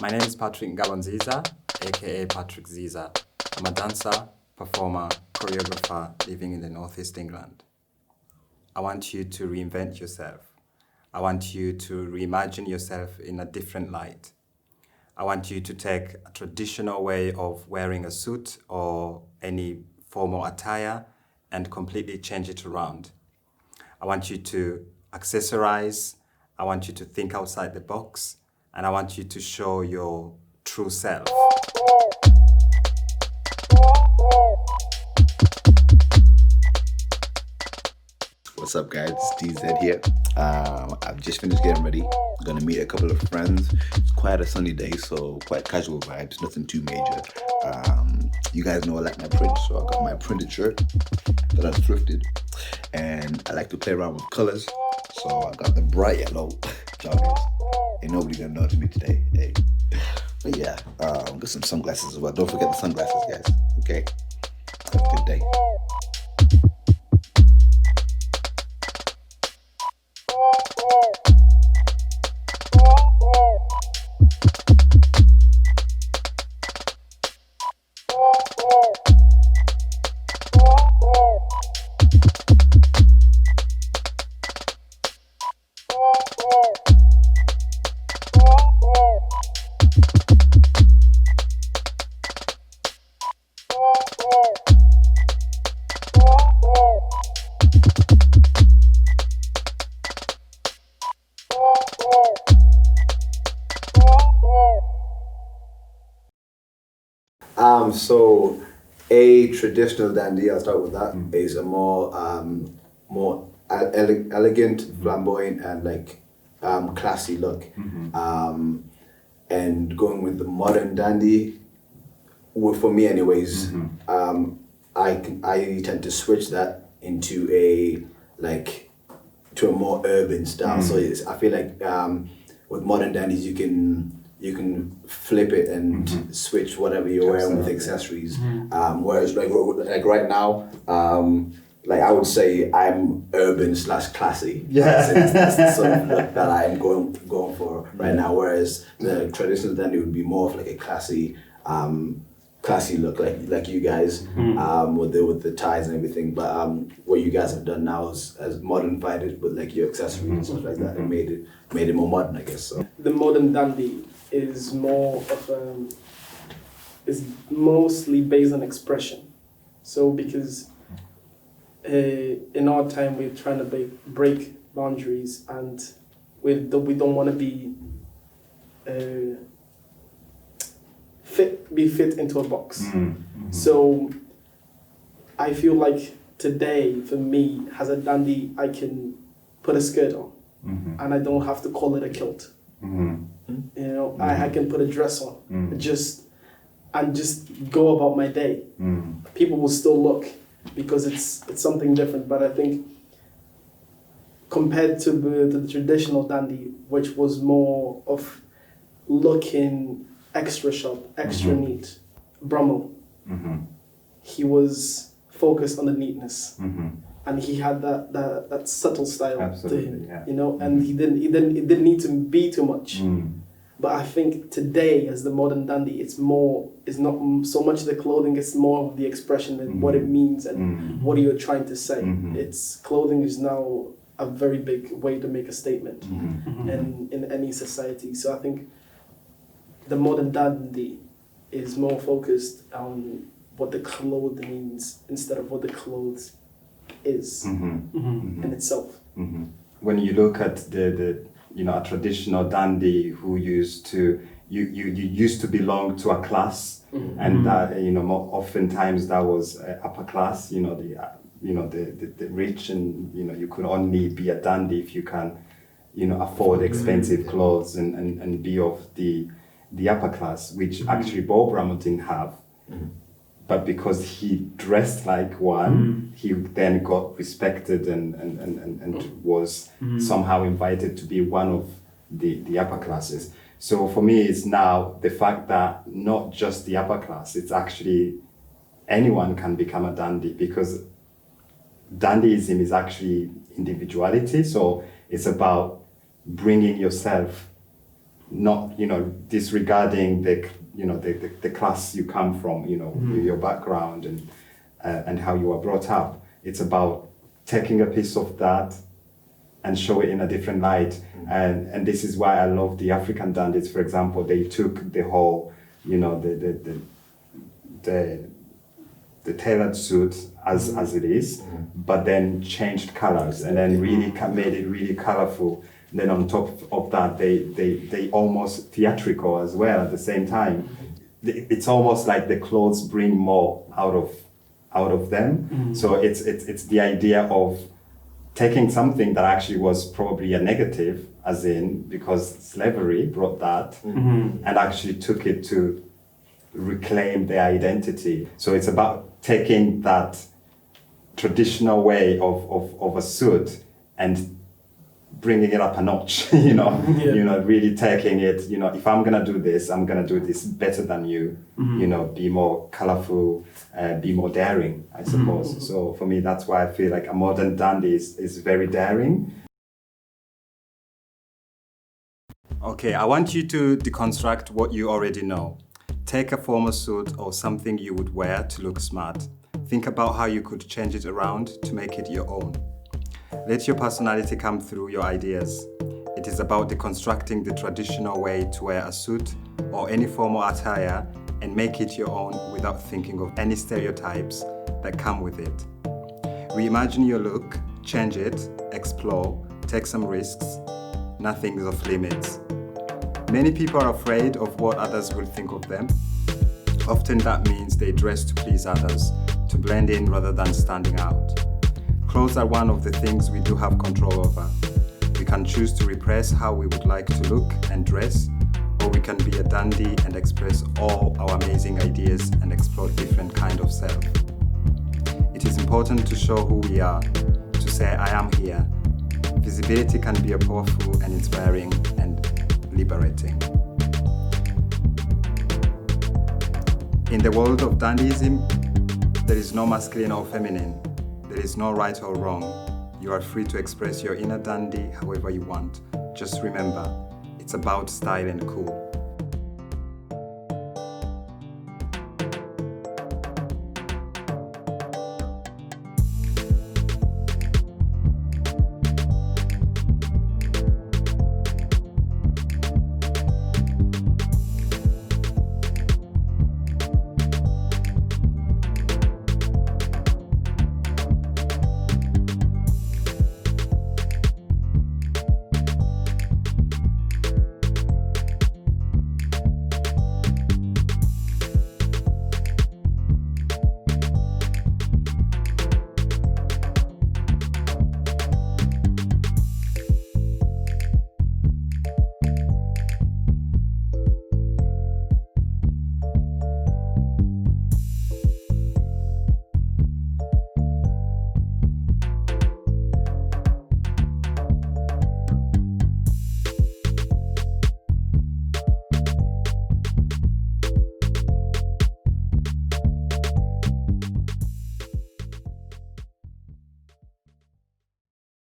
My name is Patrick Ngabonziza, aka Patrick Ziza. I'm a dancer, performer, choreographer living in the Northeast England. I want you to reinvent yourself. I want you to reimagine yourself in a different light. I want you to take a traditional way of wearing a suit or any formal attire and completely change it around. I want you to accessorize. I want you to think outside the box. And I want you to show your true self. What's up, guys? It's DZ here. I've just finished getting ready. I'm gonna meet a couple of friends. It's quite a sunny day, so quite casual vibes, nothing too major. You guys know I like my print, so I got my printed shirt that I've thrifted, and I like to play around with colors. So I got the bright yellow joggers. Ain't nobody gonna notice me today. Hey. But yeah, got some sunglasses as well. Don't forget the sunglasses, guys. Okay. Have a good day. So a traditional dandy, I'll start with that, is a more elegant, flamboyant, and like classy look. And going with the modern dandy, well, for me anyways, I tend to switch that into a more urban style. So I feel like with modern dandies you can flip it and switch whatever you're wearing with accessories. Whereas like right now, like I would say I'm urban / classy. That's the sort of look that I'm going for right now. Whereas the traditional dandy would be more of like a classy look, like you guys, with the ties and everything. But what you guys have done now is modified it with like your accessories and stuff like that, and made it more modern, I guess. So the modern dandy is more of is mostly based on expression. So because in our time we're trying to break boundaries, and we don't want to be fit into a box. So I feel like today for me as a dandy I can put a skirt on and I don't have to call it a kilt. You know, I can put a dress on and just go about my day. People will still look because it's something different. But I think compared to the traditional dandy, which was more of looking extra sharp, extra neat, Brummel, he was focused on the neatness. And he had that subtle style to him, you know, and it didn't need to be too much. But I think today, as the modern dandy, it's not so much the clothing, it's more of the expression and what it means and what you're trying to say. Clothing is now a very big way to make a statement in any society. So I think the modern dandy is more focused on what the clothes means instead of what the clothes is in itself. When you look at the a traditional dandy who used to used to belong to a class, and that more oftentimes that was upper class. The rich, and you could only be a dandy if you can afford expensive clothes and be of the upper class, which actually Bob Brummel didn't have. But because he dressed like one, he then got respected and was somehow invited to be one of the upper classes. So for me, it's now the fact that not just the upper class, it's actually anyone can become a dandy, because dandyism is actually individuality. So it's about bringing yourself not, disregarding the class you come from, your background and how you were brought up. It's about taking a piece of that and show it in a different light. And this is why I love the African dandies, for example. They took the whole, the tailored suit as it is, but then changed colors and then really made it really colorful. And then on top of that, they almost theatrical as well at the same time. It's almost like the clothes bring more out of them. So it's the idea of taking something that actually was probably a negative, as in because slavery brought that, and actually took it to reclaim their identity. So it's about taking that traditional way of a suit and bringing it up a notch, really taking it, if I'm gonna do this, I'm gonna do this better than you, be more colorful, be more daring, I suppose. So for me, that's why I feel like a modern dandy is very daring. Okay, I want you to deconstruct what you already know. Take a formal suit or something you would wear to look smart. Think about how you could change it around to make it your own. Let your personality come through your ideas. It is about deconstructing the traditional way to wear a suit or any formal attire and make it your own without thinking of any stereotypes that come with it. Reimagine your look, change it, explore, take some risks. Nothing is off limits. Many people are afraid of what others will think of them. Often that means they dress to please others, to blend in rather than standing out. Clothes are one of the things we do have control over. We can choose to repress how we would like to look and dress, or we can be a dandy and express all our amazing ideas and explore different kind of self. It is important to show who we are, to say I am here. Visibility can be a powerful and inspiring and liberating. In the world of dandyism, there is no masculine or feminine. There is no right or wrong. You are free to express your inner dandy however you want. Just remember, it's about style and cool.